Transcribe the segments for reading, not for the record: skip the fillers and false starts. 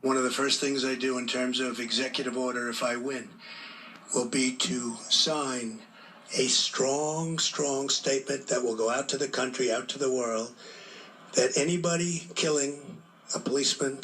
One of the first things I do in terms of executive order if I win will be to sign a strong statement that will go out to the country, out to the world, that anybody killing a policeman,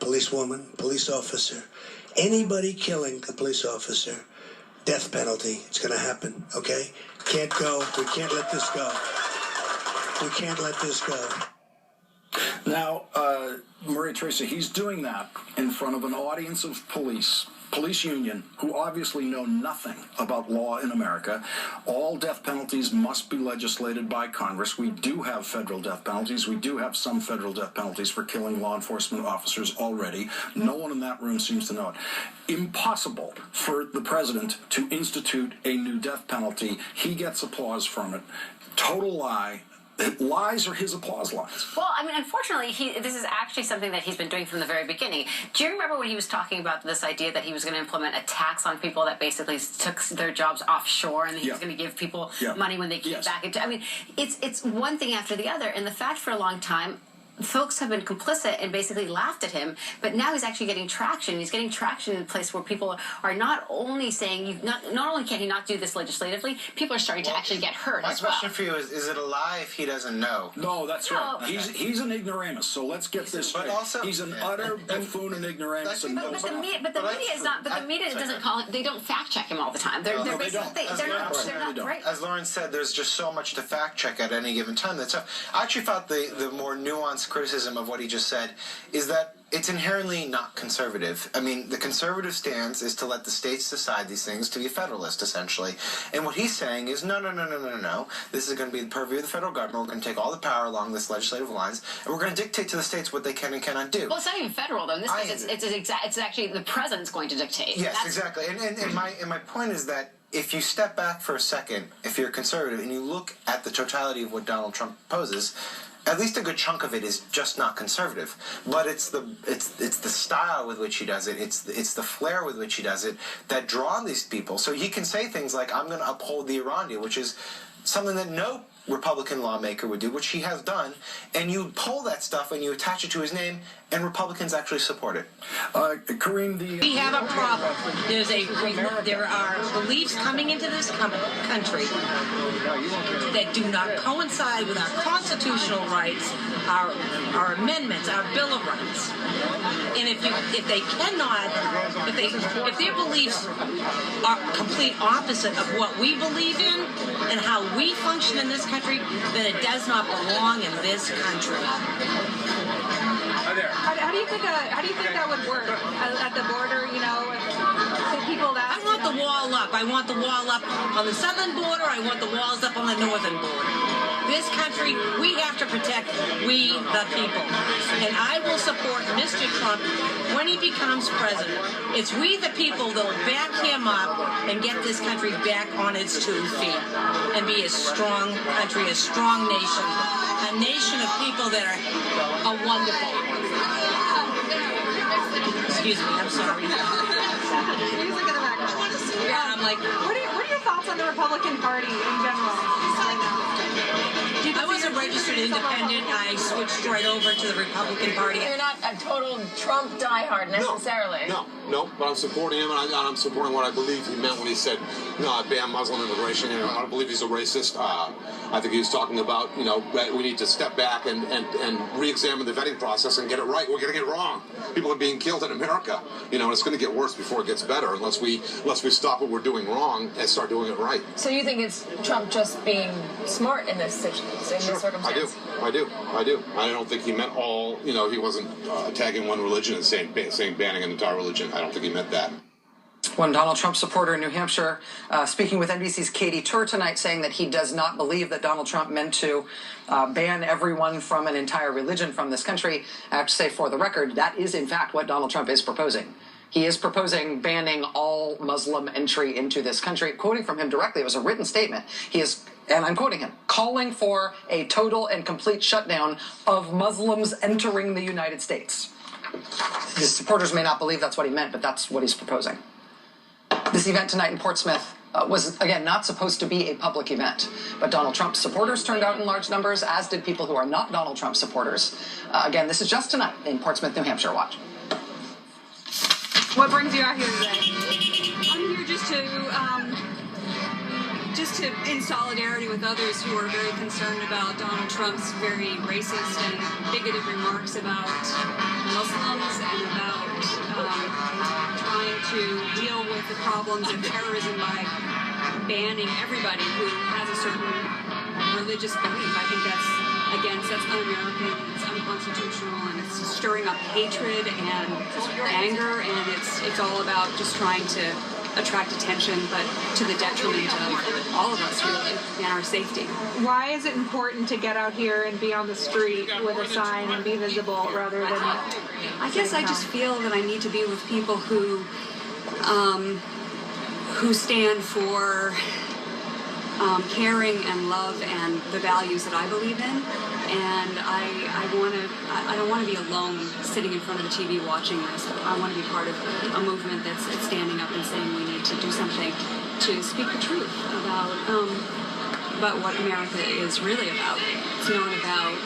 policewoman, police officer, anybody killing a police officer, death penalty. It's going to happen, okay? Can't go. We can't let this go. We can't let this go. Now, Maria Teresa, he's doing that in front of an audience of police union, who obviously know nothing about law in America. All death penalties must be legislated by Congress. We do have federal death penalties. We do have some federal death penalties for killing law enforcement officers already. No one in that room seems to know it. Impossible for the president to institute a new death penalty. He gets applause from it. Total lie. Lies are his applause lines. Well, I mean, unfortunately, this is actually something that he's been doing from the very beginning. Do you remember when he was talking about this idea that he was going to implement a tax on people that basically took their jobs offshore, and he was going to give people money when they came back into? I mean, it's one thing after the other, and the fact for a long time, folks have been complicit and basically laughed at him, but now he's actually getting traction. He's getting traction in a place where people are not only saying, not only can he not do this legislatively, people are starting to actually get hurt as well. My question for you is it a lie if he doesn't know? No, that's right. He's an ignoramus, so let's get this straight. He's an utter buffoon and ignoramus. But the media is not, but the media doesn't call it, they don't fact check him all the time. They're not right. As Lauren said, there's just so much to fact check at any given time. That's tough. I actually thought the more nuanced criticism of what he just said is that it's inherently not conservative. I mean, the conservative stance is to let the states decide these things, to be a federalist, essentially. And what he's saying is, no. This is going to be the purview of the federal government. We're going to take all the power along this legislative lines, and we're going to dictate to the states what they can and cannot do. Well, it's not even federal, though. In this case, it's actually the president's going to dictate. Yes, exactly. And my point is that if you step back for a second, if you're a conservative, and you look at the totality of what Donald Trump proposes, at least a good chunk of it is just not conservative, but it's the style with which he does it, it's the flair with which he does it that draw these people. So he can say things like, "I'm going to uphold the Iran deal," which is something that no Republican lawmaker would do, which he has done, and you pull that stuff and you attach it to his name, and Republicans actually support it. Kareem, we have a problem. There are beliefs coming into this country that do not coincide with our constitutional rights, our amendments, our Bill of Rights. And if their beliefs are complete opposite of what we believe in and how we function in this country, then it does not belong in this country. How do you think that would work at the border? You know, people that I want the wall up. I want the wall up on the southern border. I want the walls up on the northern border. This country, we have to protect we the people. And I will support Mr. Trump when he becomes president. It's we the people that will back him up and get this country back on its 2 feet and be a strong country, a strong nation, a nation of people that are wonderful. Excuse me, I'm sorry. Yeah, I'm like, what are your thoughts on the Republican Party in general right now? I was a registered independent. I switched right over to the Republican Party. You're not a total Trump diehard necessarily. No, but I'm supporting him, and I'm supporting what I believe he meant when he said, ban Muslim immigration. I don't believe he's a racist. I think he was talking about, that we need to step back and re-examine the vetting process and get it right. We're getting it wrong. People are being killed in America. And it's going to get worse before it gets better unless we stop what we're doing wrong and start doing it right. So you think it's Trump just being smart in this circumstance? I do. I don't think he meant all, he wasn't tagging one religion and saying banning an entire religion. I don't think he meant that. One Donald Trump supporter in New Hampshire speaking with NBC's Katie Tur tonight, saying that he does not believe that Donald Trump meant to ban everyone from an entire religion from this country. I have to say, for the record, that is in fact what Donald Trump is proposing. He is proposing banning all Muslim entry into this country. Quoting from him directly, it was a written statement. He is, and I'm quoting him, calling for a total and complete shutdown of Muslims entering the United States. His supporters may not believe that's what he meant, but that's what he's proposing. This event tonight in Portsmouth was, again, not supposed to be a public event, but Donald Trump's supporters turned out in large numbers, as did people who are not Donald Trump supporters. Again, this is just tonight in Portsmouth, New Hampshire. Watch. What brings you out here today? I'm here just to in solidarity with others who are very concerned about Donald Trump's very racist and bigoted remarks about Muslims and about trying to deal with the problems of terrorism by banning everybody who has a certain religious belief. I think that's un-American, it's unconstitutional, and it's stirring up hatred and anger, and it's all about just trying to attract attention, but to the detriment of all of us, really, and our safety. Why is it important to get out here and be on the street with a sign and be visible rather than... I guess I just feel that I need to be with people who stand for caring and love and the values that I believe in, and I don't want to be alone sitting in front of the TV watching this. I want to be part of a movement that's standing up and saying we need to do something to speak the truth about what America is really about. It's not about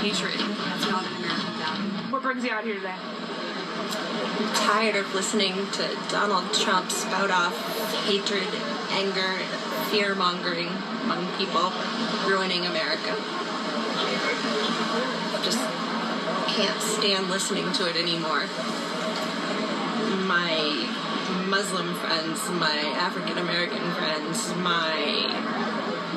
hatred. That's not an American value. What brings you out here today? I'm tired of listening to Donald Trump spout off hatred, anger, fear-mongering among people, ruining America. Just can't stand listening to it anymore. My Muslim friends, my African-American friends, my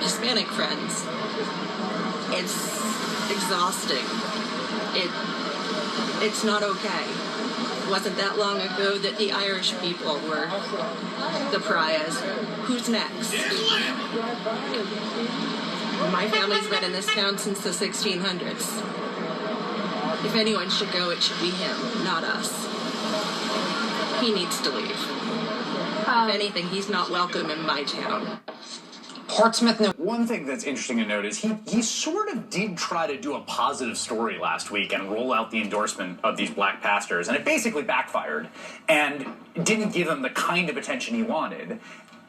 Hispanic friends, it's exhausting. It's not okay. It wasn't that long ago that the Irish people were the pariahs. Who's next? My family's been in this town since the 1600s. If anyone should go, it should be him, not us. He needs to leave. If anything, he's not welcome in my town. Portsmouth. One thing that's interesting to note is he sort of did try to do a positive story last week and roll out the endorsement of these black pastors, and it basically backfired and didn't give him the kind of attention he wanted.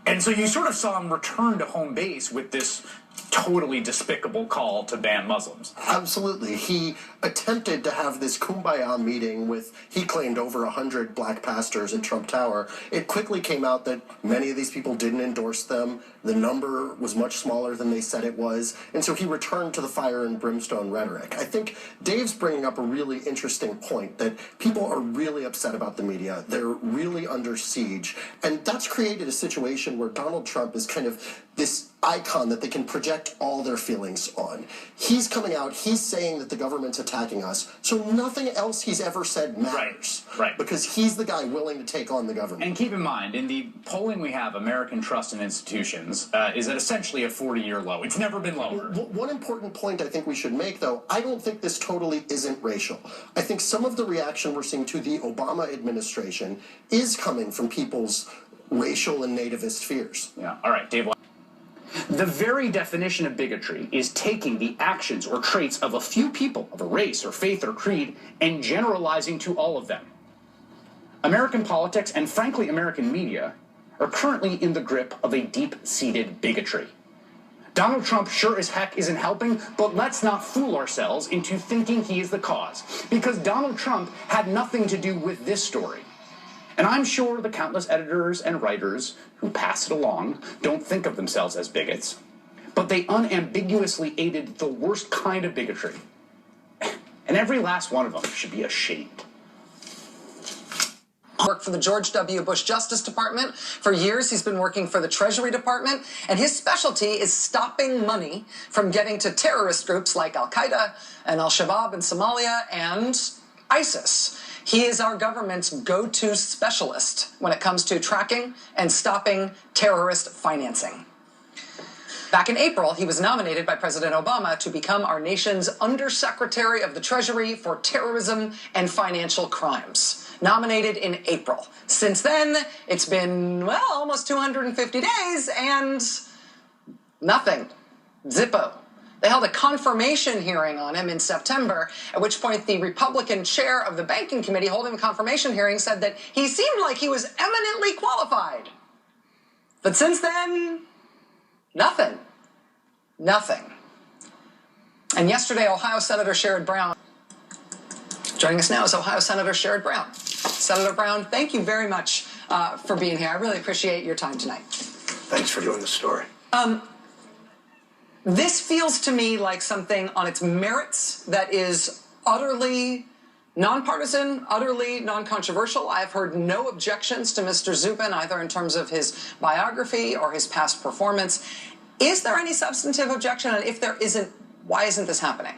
And so you sort of saw him return to home base with this totally despicable call to ban Muslims. Absolutely. He attempted to have this kumbaya meeting with, he claimed, over 100 black pastors at Trump Tower. It quickly came out that many of these people didn't endorse them. The number was much smaller than they said it was. And so he returned to the fire and brimstone rhetoric. I think Dave's bringing up a really interesting point, that people are really upset about the media. They're really under siege. And that's created a situation where Donald Trump is kind of this icon that they can project all their feelings on. He's coming out, he's saying that the government's attacking us, so nothing else he's ever said matters. Right. Because he's the guy willing to take on the government. And keep in mind, in the polling we have, American trust in institutions is at essentially a 40-year low. It's never been lower. One important point I think we should make, though, I don't think this totally isn't racial. I think some of the reaction we're seeing to the Obama administration is coming from people's racial and nativist fears. Yeah. All right, Dave. The very definition of bigotry is taking the actions or traits of a few people of a race or faith or creed and generalizing to all of them. American politics and, frankly, American media are currently in the grip of a deep-seated bigotry. Donald Trump sure as heck isn't helping, but let's not fool ourselves into thinking he is the cause, because Donald Trump had nothing to do with this story. And I'm sure the countless editors and writers who pass it along don't think of themselves as bigots, but they unambiguously aided the worst kind of bigotry. And every last one of them should be ashamed. Worked for the George W. Bush Justice Department. For years, he's been working for the Treasury Department, and his specialty is stopping money from getting to terrorist groups like Al-Qaeda and Al-Shabaab in Somalia and ISIS. He is our government's go-to specialist when it comes to tracking and stopping terrorist financing. Back in April, he was nominated by President Obama to become our nation's Undersecretary of the Treasury for Terrorism and Financial Crimes. Nominated in April. Since then, it's been, well, almost 250 days and nothing. Zippo. They held a confirmation hearing on him in September, at which point the Republican chair of the Banking Committee holding the confirmation hearing said that he seemed like he was eminently qualified. But since then, nothing. Nothing. And yesterday, Ohio Senator Sherrod Brown. Joining us now is Ohio Senator Sherrod Brown. Senator Brown, thank you very much for being here. I really appreciate your time tonight. Thanks for doing the story. This feels to me like something on its merits that is utterly nonpartisan, utterly non-controversial. I've heard no objections to Mr. Zubin, either in terms of his biography or his past performance. Is there any substantive objection? And if there isn't, why isn't this happening?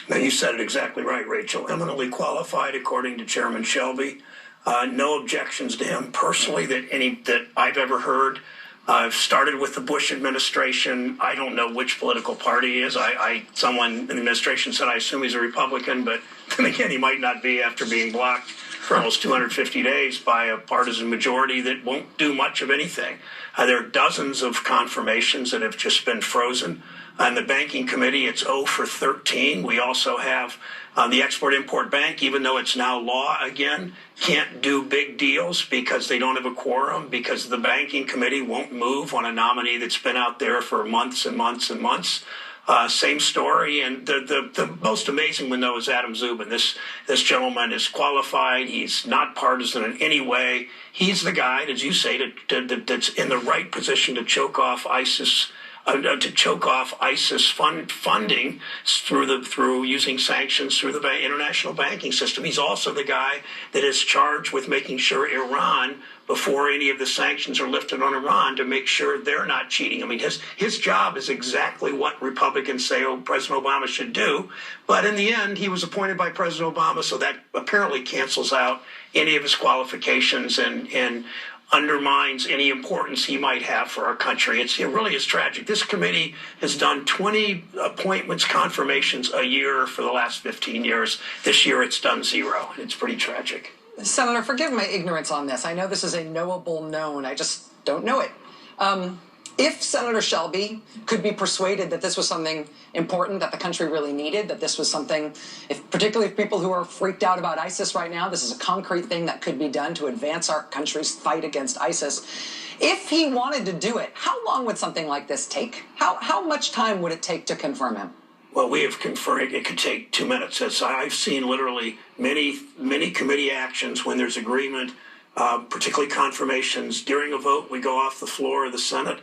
Now, you said it exactly right, Rachel. Eminently qualified, according to Chairman Shelby. No objections to him personally that I've ever heard. I've started with the Bush administration. I don't know which political party he is. Someone in the administration said I assume he's a Republican, but then again, he might not be after being blocked for almost 250 days by a partisan majority that won't do much of anything. There are dozens of confirmations that have just been frozen. On the banking committee, it's 0 for 13. We also have the Export-Import Bank, even though it's now law again, can't do big deals because they don't have a quorum, because the banking committee won't move on a nominee that's been out there for months and months and months. Same story, and the most amazing one, though, is Adam Zubin. This gentleman is qualified. He's not partisan in any way. He's the guy, as you say, that's in the right position to choke off ISIS. Funding through using sanctions through the international banking system. He's also the guy that is charged with making sure Iran, before any of the sanctions are lifted on Iran, to make sure they're not cheating. I mean, his job is exactly what Republicans say President Obama should do. But in the end, he was appointed by President Obama, so that apparently cancels out any of his qualifications and undermines any importance he might have for our country. It really is tragic. This committee has done 20 appointments, confirmations a year for the last 15 years. This year it's done 0. It's pretty tragic. Senator, forgive my ignorance on this. I know this is a knowable known. I just don't know it. If Senator Shelby could be persuaded that this was something important that the country really needed, that this was something, particularly if people who are freaked out about ISIS right now, this is a concrete thing that could be done to advance our country's fight against ISIS. If he wanted to do it, how long would something like this take? How much time would it take to confirm him? Well, we have confirmed it could take 2 minutes. I've seen literally many committee actions when there's agreement, particularly confirmations. During a vote, we go off the floor of the Senate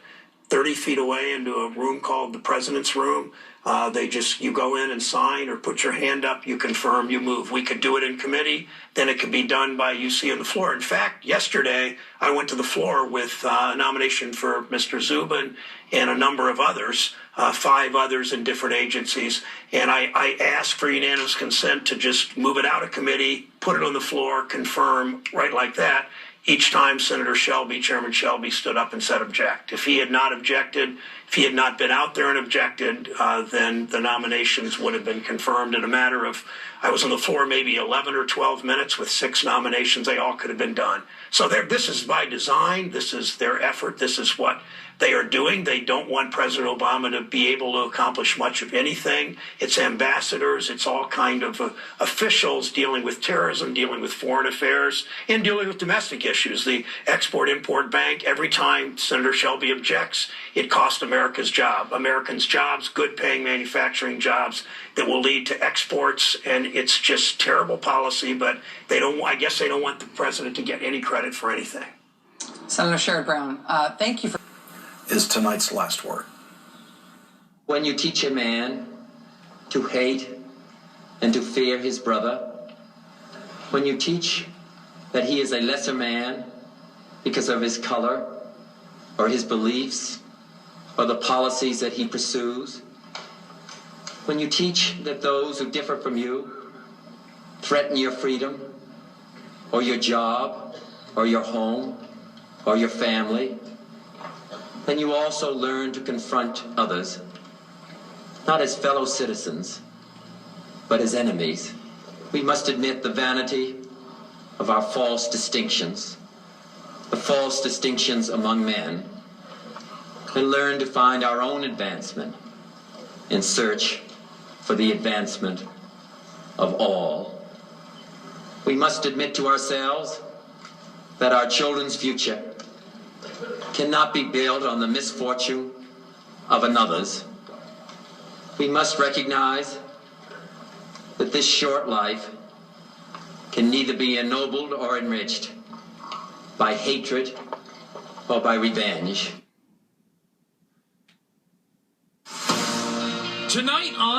30 feet away into a room called the President's Room. You go in and sign or put your hand up, you confirm, you move. We could do it in committee, then it could be done by UC on the floor. In fact, yesterday, I went to the floor with a nomination for Mr. Zubin and a number of others, 5 others in different agencies, and I asked for unanimous consent to just move it out of committee, put it on the floor, confirm, right like that. Each time Chairman Shelby stood up and said object. If he had not objected, if he had not been out there and objected, then the nominations would have been confirmed in a matter of, I was on the floor maybe 11 or 12 minutes with 6 nominations. They all could have been done. So this is by design. This is their effort. This is what they are doing. They don't want President Obama to be able to accomplish much of anything. It's ambassadors. It's all kind of officials dealing with terrorism, dealing with foreign affairs, and dealing with domestic issues. The Export-Import Bank, every time Senator Shelby objects, it costs Americans jobs, good-paying manufacturing jobs that will lead to exports, and it's just terrible policy, but I guess they don't want the president to get any credit for anything. Senator Sherrod Brown, thank you for... Is tonight's last word. When you teach a man to hate and to fear his brother, when you teach that he is a lesser man because of his color or his beliefs or the policies that he pursues, when you teach that those who differ from you threaten your freedom or your job or your home or your family, then you also learn to confront others, not as fellow citizens, but as enemies. We must admit the vanity of our false distinctions, the false distinctions among men, and learn to find our own advancement in search for the advancement of all. We must admit to ourselves that our children's future cannot be built on the misfortune of another's. We must recognize that this short life can neither be ennobled or enriched by hatred or by revenge. Tonight on